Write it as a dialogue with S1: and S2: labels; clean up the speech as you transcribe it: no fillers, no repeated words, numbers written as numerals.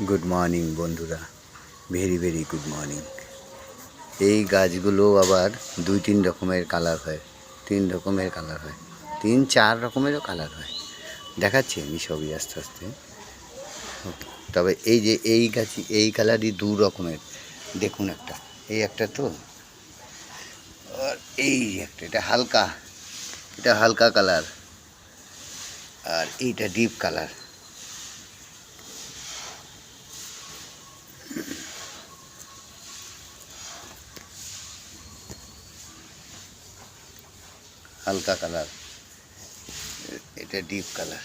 S1: Good morning বন্ধুরা, very very good morning. এই গাছগুলো আবার দুই তিন রকমের কালার হয়, তিন রকমের কালার হয়, তিন চার রকমেরও কালার হয়। দেখাচ্ছি আমি সবই আস্তে আস্তে। তবে এই যে এই গাছ, এই কালারই দু রকমের। দেখুন একটা, এই একটা তো, আর এই একটা, এটা হালকা কালার, আর এইটা ডিপ কালার। হালকা কালার, এটা ডিপ কালার।